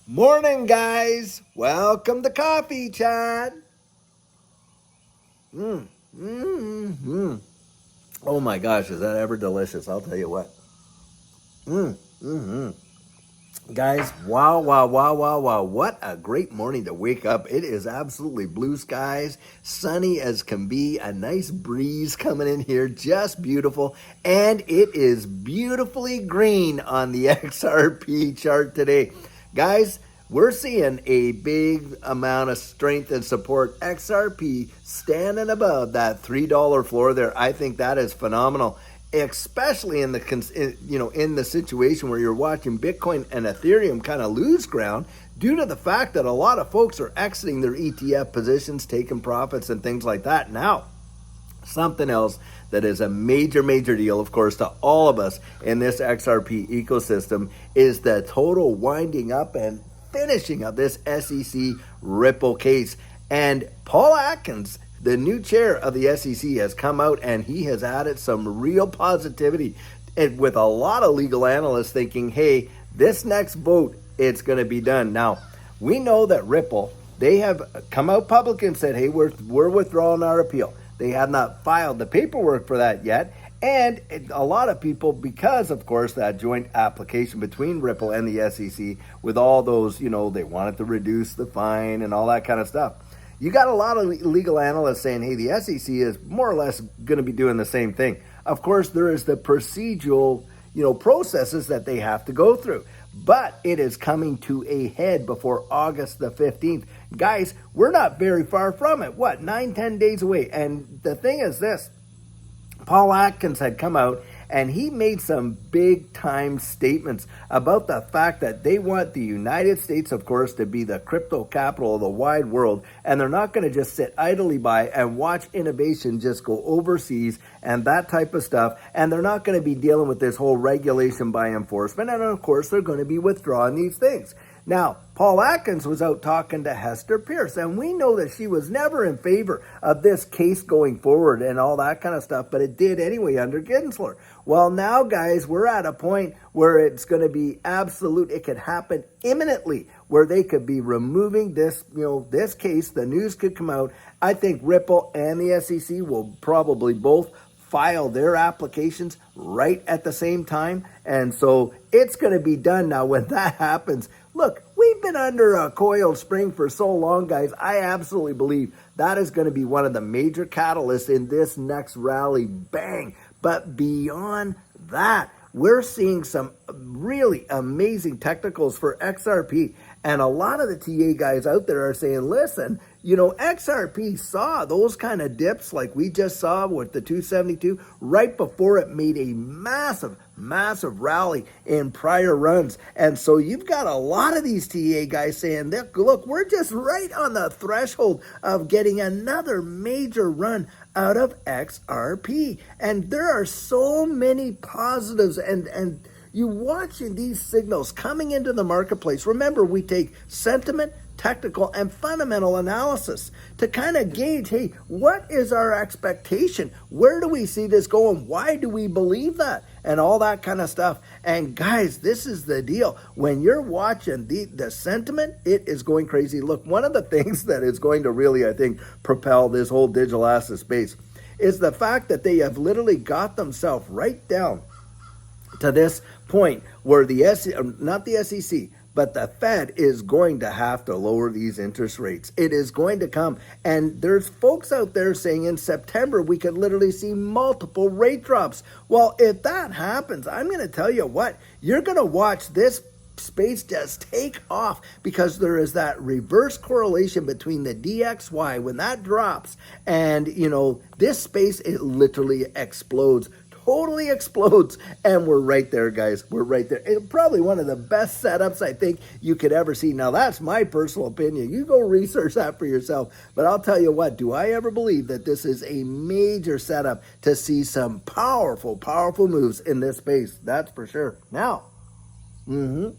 Morning, guys. Welcome to Coffee Chat. Mm, mm, mm. Oh my gosh, is that ever delicious? I'll tell you what. Mm, mm, mm. Guys, wow, wow, wow, wow, wow. What a great morning to wake up. It is absolutely blue skies, sunny as can be, a nice breeze coming in here, just beautiful. And it is beautifully green on the XRP chart today. Guys, we're seeing a big amount of strength and support. XRP standing above that $3 floor there. I think that is phenomenal, especially in the situation where you're watching Bitcoin and Ethereum kind of lose ground due to the fact that a lot of folks are exiting their ETF positions, taking profits and things like that. Now, something else that is a major deal, of course, to all of us in this XRP ecosystem is the total winding up and finishing of this SEC Ripple case. And Paul Atkins, the new chair of the SEC, has come out and he has added some real positivity, and with a lot of legal analysts thinking, hey, this next vote, it's going to be done. Now, we know that Ripple, they have come out public and said, hey, we're withdrawing our appeal. They have not filed the paperwork for that yet. And a lot of people, because of course that joint application between Ripple and the SEC with all those, they wanted to reduce the fine and all that kind of stuff. You got a lot of legal analysts saying, hey, the SEC is more or less going to be doing the same thing. Of course, there is the procedural, processes that they have to go through. But it is coming to a head before August the 15th. Guys, we're not very far from it. What, 9-10 days away? And the thing is this, Paul Atkins had come out and he made some big time statements about the fact that they want the United States, of course, to be the crypto capital of the wide world. And they're not going to just sit idly by and watch innovation just go overseas and that type of stuff. And they're not going to be dealing with this whole regulation by enforcement. And of course, they're going to be withdrawing these things. Now, Paul Atkins was out talking to Hester Pierce, and we know that she was never in favor of this case going forward and all that kind of stuff, but it did anyway under Gensler. Well, now, guys, we're at a point where it's going to be absolute. It could happen imminently, where they could be removing this, this case. The news could come out. I think Ripple and the SEC will probably both file their applications right at the same time. And so it's going to be done now. When that happens, look, we've been under a coiled spring for so long, guys. I absolutely believe that is going to be one of the major catalysts in this next rally. Bang. But beyond that, we're seeing some really amazing technicals for XRP. And a lot of the TA guys out there are saying, listen, XRP saw those kind of dips like we just saw with the 272 right before it made a massive rally in prior runs. And so you've got a lot of these TA guys saying, look, we're just right on the threshold of getting another major run out of XRP. And there are so many positives and you watching these signals coming into the marketplace. Remember, we take sentiment, technical, and fundamental analysis to kind of gauge, hey, what is our expectation? Where do we see this going? Why do we believe that? And all that kind of stuff. And guys, this is the deal. When you're watching the sentiment, it is going crazy. Look, one of the things that is going to really, I think, propel this whole digital asset space is the fact that they have literally got themselves right down to this point where not the SEC, but the Fed is going to have to lower these interest rates. It is going to come. And there's folks out there saying in September, we could literally see multiple rate drops. Well, if that happens, I'm going to tell you what, you're going to watch this space just take off, because there is that reverse correlation between the DXY when that drops and, this space, it literally explodes. Totally explodes, and we're right there, guys. We're right there. It's probably one of the best setups I think you could ever see. Now, that's my personal opinion. You go research that for yourself. But I'll tell you what, do I ever believe that this is a major setup to see some powerful moves in this space? That's for sure. Now, a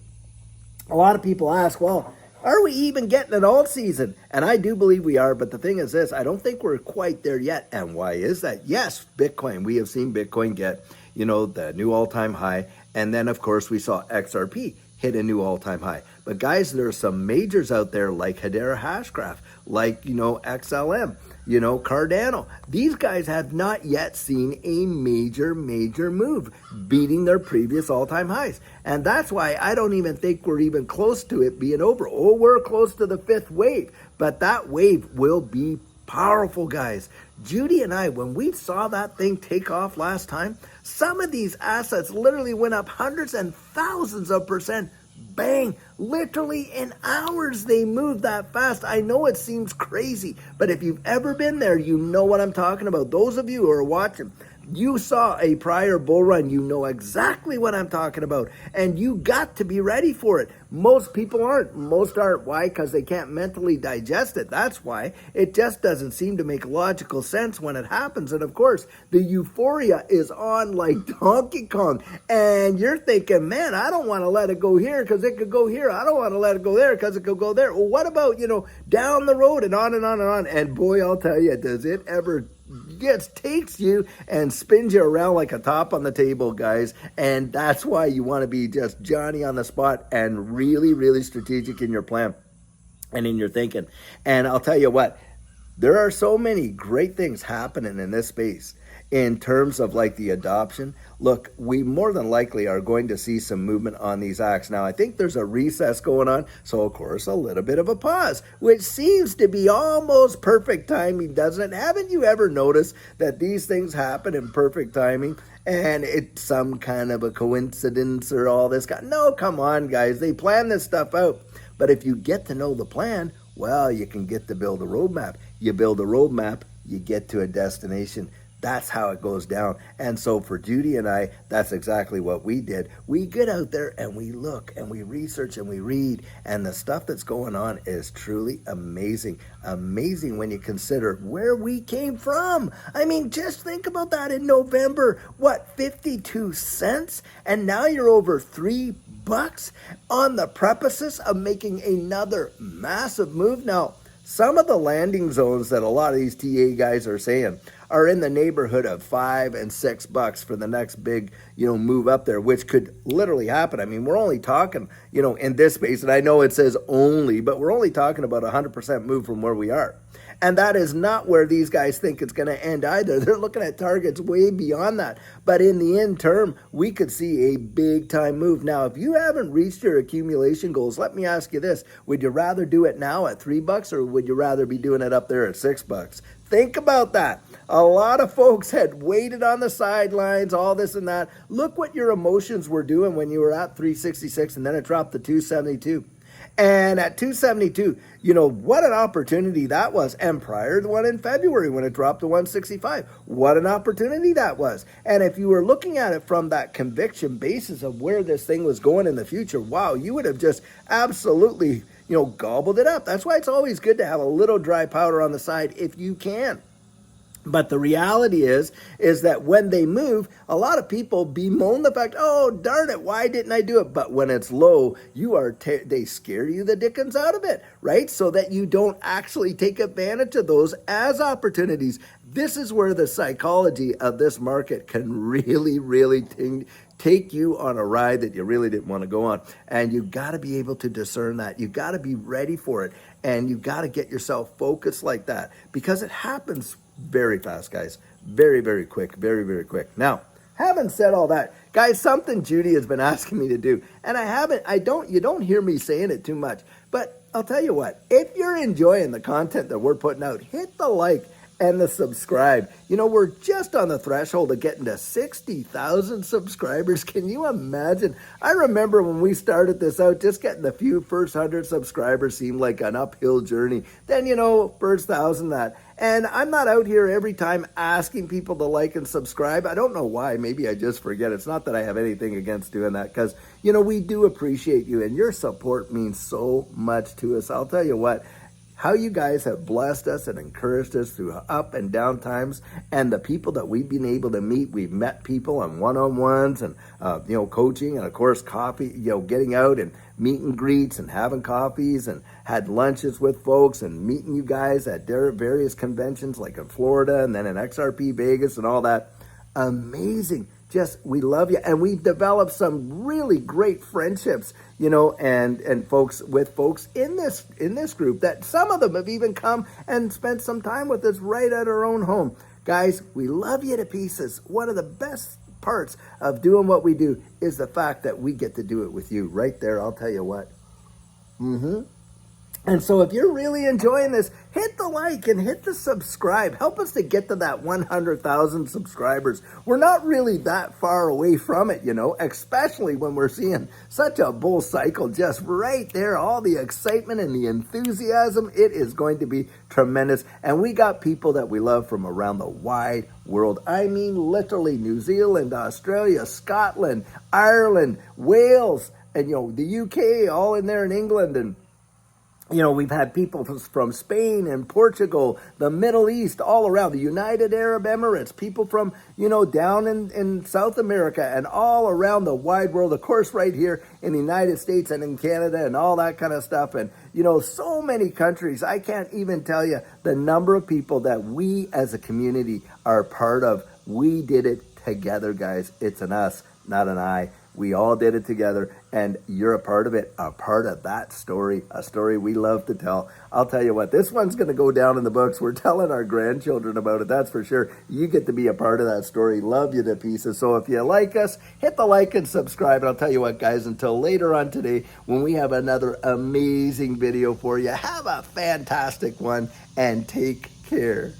lot of people ask, well, are we even getting an alt season? And I do believe we are, but the thing is this, I don't think we're quite there yet. And why is that? Yes, Bitcoin. We have seen Bitcoin get, the new all-time high. And then, of course, we saw XRP hit a new all-time high. But guys, there are some majors out there like Hedera Hashgraph, like, XLM, Cardano. These guys have not yet seen a major move, beating their previous all-time highs. And that's why I don't even think we're even close to it being over. Oh, we're close to the fifth wave, but that wave will be powerful, guys. Judy and I, when we saw that thing take off last time, some of these assets literally went up hundreds and thousands of percent. Bang! Literally in hours they moved that fast. I know it seems crazy, but if you've ever been there, you know what I'm talking about. Those of you who are watching, you saw a prior bull run, you know exactly what I'm talking about, and you got to be ready for it. Most people aren't. Most aren't. Why? Because they can't mentally digest it. That's why. It just doesn't seem to make logical sense when it happens. And of course, the euphoria is on like Donkey Kong. And you're thinking, man, I don't want to let it go here because it could go here. I don't want to let it go there because it could go there. Well, what about, down the road and on and on and on. And boy, I'll tell you, does it ever just takes you and spins you around like a top on the table, guys. And that's why you want to be just Johnny on the spot and really strategic in your plan and in your thinking. And I'll tell you what, there are so many great things happening in this space in terms of like the adoption. Look, we more than likely are going to see some movement on these acts. Now, I think there's a recess going on, so of course a little bit of a pause, which seems to be almost perfect timing, doesn't it? Haven't you ever noticed that these things happen in perfect timing and it's some kind of a coincidence or all this kind? No, come on, guys. They plan this stuff out. But if you get to know the plan, well, you can get to build a roadmap. You build a roadmap, you get to a destination. That's how it goes down. And so for Judy and I, that's exactly what we did. We get out there and we look and we research and we read, and the stuff that's going on is truly amazing. Amazing when you consider where we came from. I mean, just think about that. In November, 52 cents? And now you're over $3 on the precipice of making another massive move. Now, some of the landing zones that a lot of these TA guys are saying are in the neighborhood of $5 and $6 for the next big, move up there, which could literally happen. I mean, we're only talking, in this space, and I know it says only, but we're only talking about 100% move from where we are. And that is not where these guys think it's going to end either. They're looking at targets way beyond that. But in the end term, we could see a big time move. Now, if you haven't reached your accumulation goals, let me ask you this. Would you rather do it now at $3 or would you rather be doing it up there at $6? Think about that. A lot of folks had waited on the sidelines, all this and that. Look what your emotions were doing when you were at 366 and then it dropped to 272. And at 272, what an opportunity that was. And prior to the one in February when it dropped to 165, what an opportunity that was. And if you were looking at it from that conviction basis of where this thing was going in the future, wow, you would have just absolutely, gobbled it up. That's why it's always good to have a little dry powder on the side if you can. But the reality is that when they move, a lot of people bemoan the fact, oh, darn it, why didn't I do it? But when it's low, they scare you the dickens out of it, right? So that you don't actually take advantage of those as opportunities. This is where the psychology of this market can really take you on a ride that you really didn't want to go on. And you got to be able to discern that. You got to be ready for it. And you got to get yourself focused like that because it happens very fast, guys. Very quick. Very quick. Now, having said all that, guys, something Judy has been asking me to do, and you don't hear me saying it too much, but I'll tell you what, if you're enjoying the content that we're putting out, hit the like and the subscribe. We're just on the threshold of getting to 60,000 subscribers. Can you imagine? I remember when we started this out, just getting the first 100 subscribers seemed like an uphill journey. Then, first 1,000 that. And I'm not out here every time asking people to like and subscribe. I don't know why. Maybe I just forget. It's not that I have anything against doing that because, we do appreciate you and your support means so much to us. I'll tell you what, how you guys have blessed us and encouraged us through up and down times, and the people that we've been able to meet. We've met people on one-on-ones and, coaching and, of course, coffee, getting out and meet and greets and having coffees and had lunches with folks and meeting you guys at various conventions like in Florida and then in XRP Vegas and all that. Amazing. we love you. And we've developed some really great friendships, and folks in this group, that some of them have even come and spent some time with us right at our own home. Guys, we love you to pieces. One of the best parts of doing what we do is the fact that we get to do it with you right there. I'll tell you what. And so if you're really enjoying this, hit the like and hit the subscribe. Help us to get to that 100,000 subscribers. We're not really that far away from it, especially when we're seeing such a bull cycle just right there. All the excitement and the enthusiasm, it is going to be tremendous. And we got people that we love from around the wide world. I mean, literally New Zealand, Australia, Scotland, Ireland, Wales, and, the UK, all in there in England. And we've had people from Spain and Portugal, the Middle East, all around, the United Arab Emirates, people from, down in South America and all around the wide world, of course, right here in the United States and in Canada and all that kind of stuff. And, so many countries. I can't even tell you the number of people that we as a community are part of. We did it together, guys. It's an us, not an I. We all did it together, and you're a part of it, a part of that story, a story we love to tell. I'll tell you what, this one's going to go down in the books. We're telling our grandchildren about it, that's for sure. You get to be a part of that story. Love you to pieces. So if you like us, hit the like and subscribe. And I'll tell you what, guys, until later on today, when we have another amazing video for you, have a fantastic one, and take care.